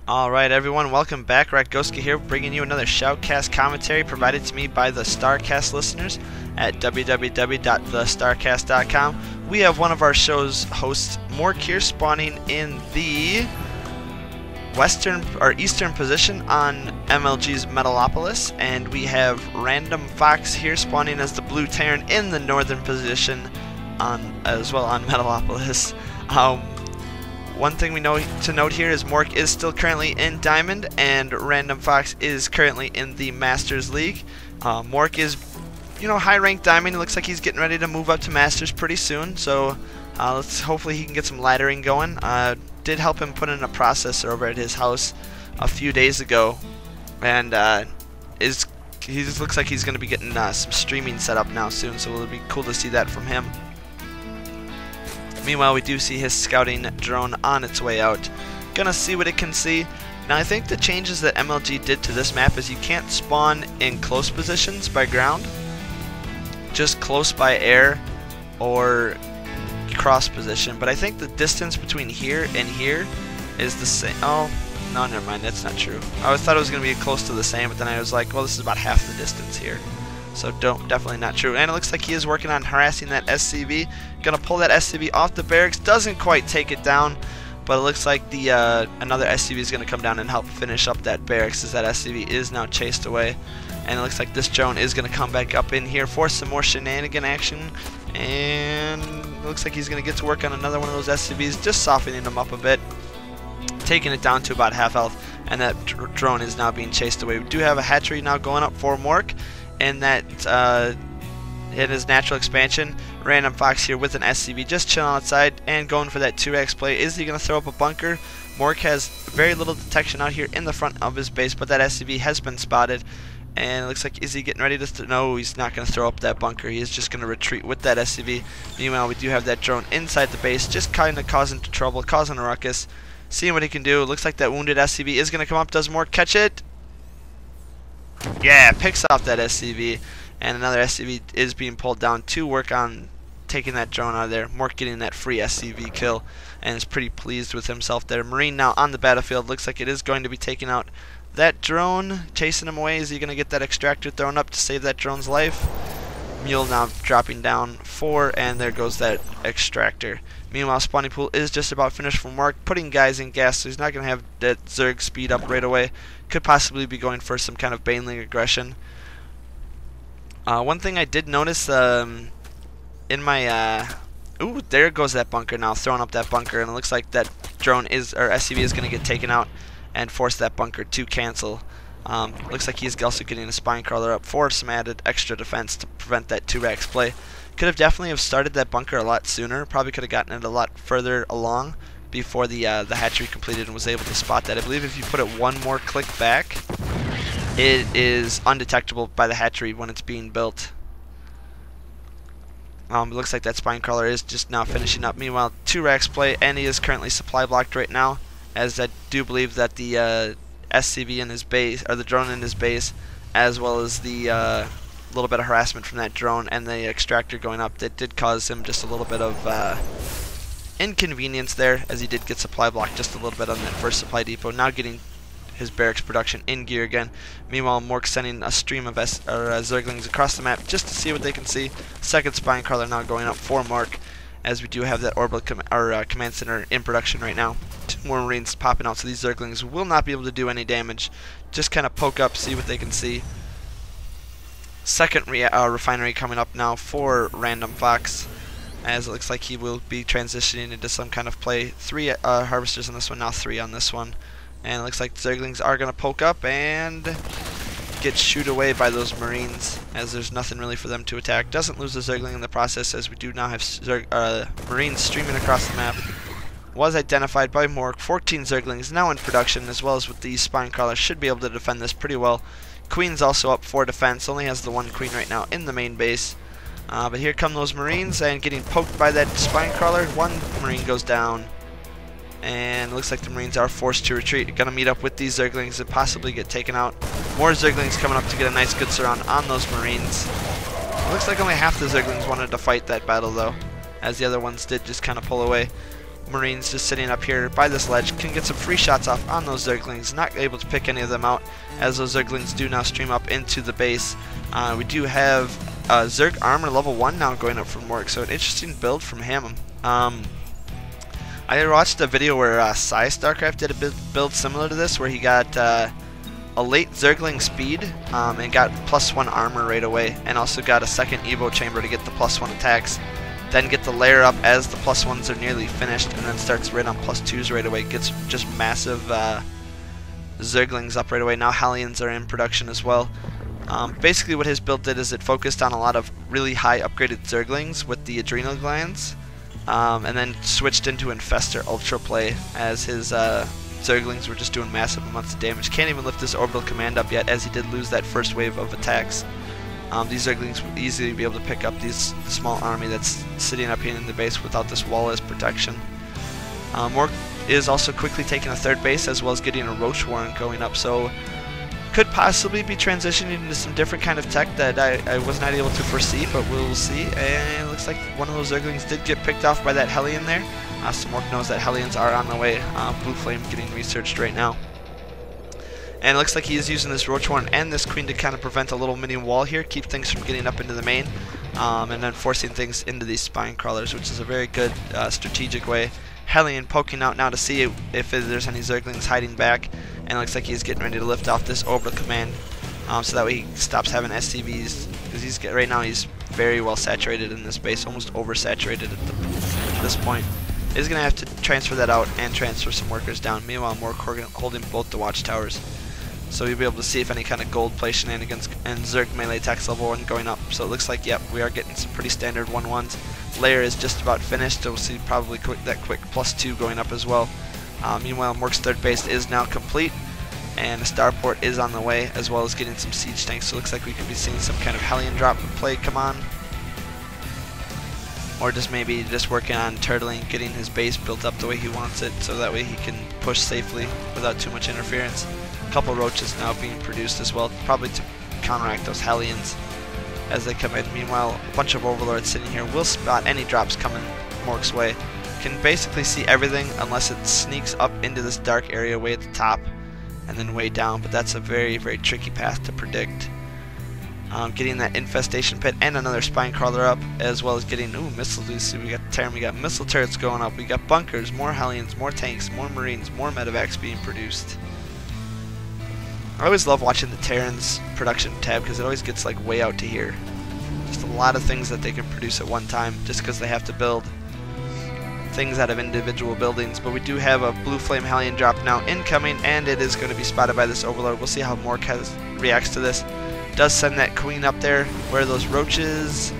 Alright everyone, welcome back. RadmDFox here, bringing you another shoutcast commentary provided to me by the StarCast listeners at www.thestarcast.com. We have one of our show's hosts, Mork here, spawning in the western or eastern position on MLG's Metalopolis, and we have RadmDFox here spawning as the Blue Terran in the northern position as well on Metalopolis. One thing we know to note here is Mork is still currently in Diamond, and RadmDFox is currently in the Masters League. Mork is, high-ranked Diamond. It looks like he's getting ready to move up to Masters pretty soon. So hopefully he can get some laddering going. Did help him put in a processor over at his house a few days ago, and he just looks like he's going to be getting some streaming set up now soon. So it'll be cool to see that from him. Meanwhile, we do see his scouting drone on its way out. Gonna see what it can see. Now, I think the changes that MLG did to this map is you can't spawn in close positions by ground, just close by air or cross position. But I think the distance between here and here is the same. Oh, no, never mind, that's not true. I thought it was gonna be close to the same, but then I was like, well, this is about half the distance here. So definitely not true. And it looks like he is working on harassing that SCV. Gonna pull that SCV off the barracks. Doesn't quite take it down, but it looks like the another SCV is gonna come down and help finish up that barracks, as that SCV is now chased away. And it looks like this drone is gonna come back up in here for some more shenanigan action. And it looks like he's gonna get to work on another one of those SCVs, just softening them up a bit, taking it down to about half health. And that drone is now being chased away. We do have a hatchery now going up for Mork, and that in his natural expansion. RadmDFox here with an SCV just chilling outside and going for that 2x play. Is he going to throw up a bunker? Mork has very little detection out here in the front of his base, but that SCV has been spotted, and it looks like, is he getting ready to no, he's not going to throw up that bunker. He is just going to retreat with that SCV. Meanwhile, we do have that drone inside the base, just kind of causing trouble, causing a ruckus, seeing what he can do. It looks like that wounded SCV is going to come up. Does Mork catch it? Yeah, picks off that SCV, and another SCV is being pulled down to work on taking that drone out of there. Mork getting that free SCV kill, and is pretty pleased with himself there. Marine now on the battlefield. Looks like it is going to be taking out that drone, chasing him away. Is he going to get that extractor thrown up to save that drone's life? Mule now dropping down 4, and there goes that extractor. Meanwhile, spawning pool is just about finished for Mork, putting guys in gas, so he's not going to have that Zerg speed up right away. Could possibly be going for some kind of baneling aggression. One thing I did notice in my ooh, there goes that bunker now, throwing up that bunker, and it looks like that drone is, or SCV is going to get taken out and force that bunker to cancel. Looks like he's also getting a spine crawler up for some added extra defense to prevent that 2x play. Could have definitely have started that bunker a lot sooner. Probably could have gotten it a lot further along before the hatchery completed and was able to spot that. I believe if you put it one more click back, it is undetectable by the hatchery when it's being built. It looks like that spine crawler is just now finishing up. Meanwhile, 2x play, and he is currently supply blocked right now, as I do believe that the SCV in his base, or the drone in his base, as well as the little bit of harassment from that drone and the extractor going up, that did cause him just a little bit of inconvenience there, as he did get supply blocked just a little bit on that first supply depot. Now getting his barracks production in gear again. Meanwhile, Mork sending a stream of Zerglings across the map just to see what they can see. Second spine crawler now going up for Mork, as we do have that orbital command center in production right now. 2 more Marines popping out, so these Zerglings will not be able to do any damage. Just kind of poke up, see what they can see. Second refinery coming up now for RadmDFox, as it looks like he will be transitioning into some kind of play. 3 harvesters on this one, now 3 on this one. And it looks like the Zerglings are going to poke up and get shooed away by those Marines, as there's nothing really for them to attack. Doesn't lose the Zergling in the process, as we do now have Marines streaming across the map. Was identified by Mork. 14 Zerglings now in production, as well as with these spine crawlers, should be able to defend this pretty well. Queen's also up for defense, only has the 1 queen right now in the main base. But here come those Marines, and getting poked by that spine crawler. 1 Marine goes down, and it looks like the Marines are forced to retreat. Gonna meet up with these Zerglings and possibly get taken out. More Zerglings coming up to get a nice good surround on those Marines. It looks like only half the Zerglings wanted to fight that battle though, as the other ones did just kind of pull away. Marines just sitting up here by this ledge can get some free shots off on those Zerglings. Not able to pick any of them out, as those Zerglings do now stream up into the base. We do have Zerg Armor level 1 now going up from Mork, so an interesting build from him. I watched a video where Psy Starcraft did a build similar to this, where he got a late Zergling speed and got +1 armor right away, and also got a second Evo chamber to get the +1 attacks. Then get the layer up as the +1s are nearly finished, and then starts right on +2s right away. Gets just massive Zerglings up right away. Now Hellions are in production as well. Basically what his build did is it focused on a lot of really high upgraded Zerglings with the adrenal glands, and then switched into Infestor Ultra play, as his Zerglings were just doing massive amounts of damage. Can't even lift his orbital command up yet, as he did lose that first wave of attacks. These Zerglings will easily be able to pick up these small army that's sitting up here in the base without this wall as protection. Mork is also quickly taking a third base, as well as getting a Roach Warren going up, so could possibly be transitioning into some different kind of tech that I was not able to foresee, but we'll see. And it looks like one of those Zerglings did get picked off by that Hellion there. So Mork knows that Hellions are on the way. Blue Flame getting researched right now. And it looks like he is using this Roach Warren and this Queen to kind of prevent a little mini wall here, keep things from getting up into the main, and then forcing things into these Spine Crawlers, which is a very good strategic way. Hellion poking out now to see if there's any Zerglings hiding back, and it looks like he's getting ready to lift off this orbital command, so that way he stops having SCVs, because right now he's very well saturated in this base, almost oversaturated at this point. He's going to have to transfer that out and transfer some workers down. Meanwhile, Mork holding both the watchtowers. So you'll be able to see if any kind of gold play shenanigans and Zerg melee attacks level 1 going up. So it looks like, yep, we are getting some pretty standard 1-1s. Layer is just about finished, so we'll see probably that quick +2 going up as well. Meanwhile, Mork's third base is now complete, and a starport is on the way, as well as getting some siege tanks. So it looks like we could be seeing some kind of Hellion drop play come on. Or just maybe just working on turtling, getting his base built up the way he wants it, so that way he can push safely without too much interference. A couple Roaches now being produced as well, probably to counteract those Hellions as they come in. Meanwhile, a bunch of Overlords sitting here will spot any drops coming Mork's way. Can basically see everything unless it sneaks up into this dark area way at the top and then way down, but that's a very, very tricky path to predict. Getting that infestation pit and another spine crawler up, as well as getting missiles. We got Terran, we got missile turrets going up, we got bunkers, more Hellions, more tanks, more Marines, more medevacs being produced. I always love watching the Terran's production tab, because it always gets like way out to here. Just a lot of things that they can produce at one time, just because they have to build things out of individual buildings. But we do have a Blue Flame Hellion drop now incoming, and it is going to be spotted by this Overlord. We'll see how Mork reacts to this. Does send that Queen up there. Where are those Roaches?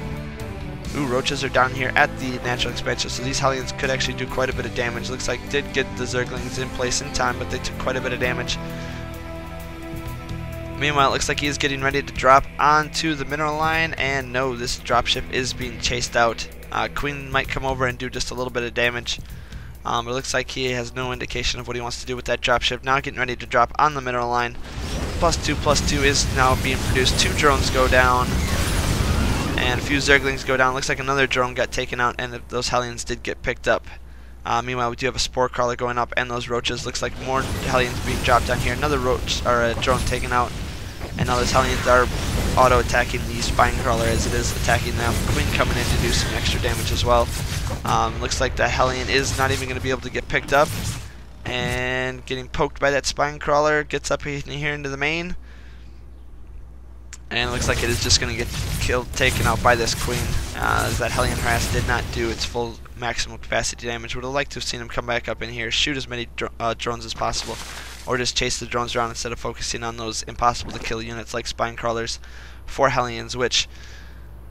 Roaches are down here at the natural expansion, so these Hellions could actually do quite a bit of damage. Looks like did get the Zerglings in place in time, but they took quite a bit of damage. Meanwhile, it looks like he is getting ready to drop onto the mineral line, and no, this dropship is being chased out. Queen might come over and do just a little bit of damage. It looks like he has no indication of what he wants to do with that dropship. Now getting ready to drop on the mineral line. +2/+2 is now being produced. 2 drones go down, and a few Zerglings go down. Looks like another drone got taken out, and those Hellions did get picked up. Meanwhile, we do have a Spore Crawler going up, and those Roaches. Looks like more Hellions being dropped down here. Another Roach, or a drone taken out, and now those Hellions are auto-attacking the Spine Crawler as it is attacking them. Queen coming in to do some extra damage as well. Looks like the Hellion is not even going to be able to get picked up, and getting poked by that Spine Crawler. Gets up here into the main, and it looks like it is just going to get taken out by this Queen, as that Hellion Harass did not do its full maximum capacity damage. Would have liked to have seen him come back up in here, shoot as many drones as possible, or just chase the drones around instead of focusing on those impossible to kill units like Spine Crawlers for Hellions, which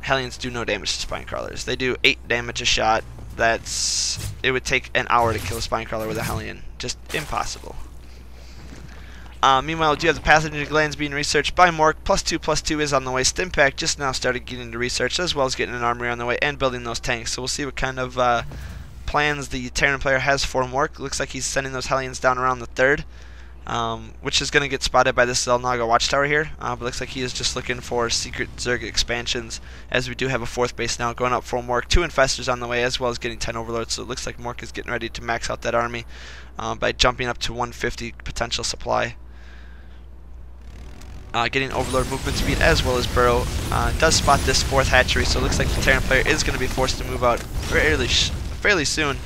Hellions do no damage to Spine Crawlers. They do 8 damage a shot. It would take an hour to kill a Spine Crawler with a Hellion. Just impossible. Meanwhile, we do have the pathogen glands being researched by Mork. +2/+2 is on the way. Stimpack just now started getting to research, as well as getting an armory on the way and building those tanks. So we'll see what kind of plans the Terran player has for Mork. Looks like he's sending those Hellions down around the 3rd. which is going to get spotted by this Zelnaga watchtower here. But looks like he is just looking for secret Zerg expansions, as we do have a 4th base now going up for Mork. 2 Infestors on the way, as well as getting 10 Overlords. So it looks like Mork is getting ready to max out that army by jumping up to 150 potential supply. Getting Overlord movement speed as well as Burrow. Does spot this 4th hatchery, so it looks like the Terran player is going to be forced to move out fairly soon,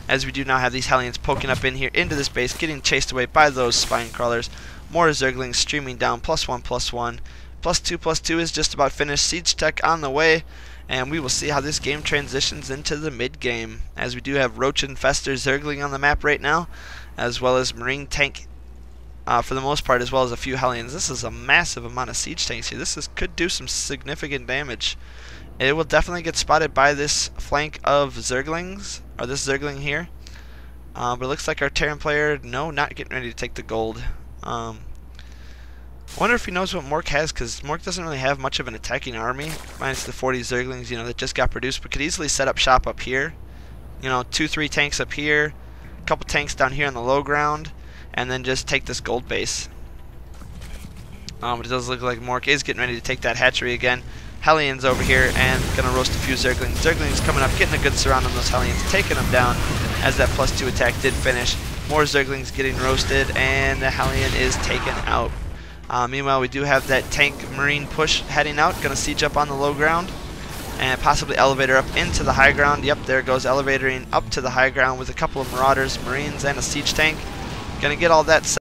as we do now have these Hellions poking up in here into this base, getting chased away by those Spine Crawlers. More Zerglings streaming down, +1/+1. +2/+2 is just about finished. Siege Tech on the way, and we will see how this game transitions into the mid-game, as we do have Roach Infestor Zergling on the map right now, as well as Marine Tank for the most part, as well as a few Hellions. This is a massive amount of siege tanks here. This could do some significant damage. It will definitely get spotted by this flank of Zerglings, or this Zergling here. But it looks like our Terran player, no, not getting ready to take the gold. I wonder if he knows what Mork has, because Mork doesn't really have much of an attacking army, minus the 40 Zerglings, you know, that just got produced, but could easily set up shop up here. You know, 2-3 tanks up here, a couple tanks down here on the low ground, and then just take this gold base. It does look like Mork is getting ready to take that hatchery again. Hellions over here, and gonna roast a few Zerglings. Zerglings coming up, getting a good surround on those Hellions, taking them down, as that +2 attack did finish. More Zerglings getting roasted, and the Hellion is taken out. Meanwhile, we do have that tank Marine push heading out, gonna siege up on the low ground, and possibly elevator up into the high ground. Yep, there goes elevatoring up to the high ground with a couple of Marauders, Marines, and a siege tank. Gonna get all that set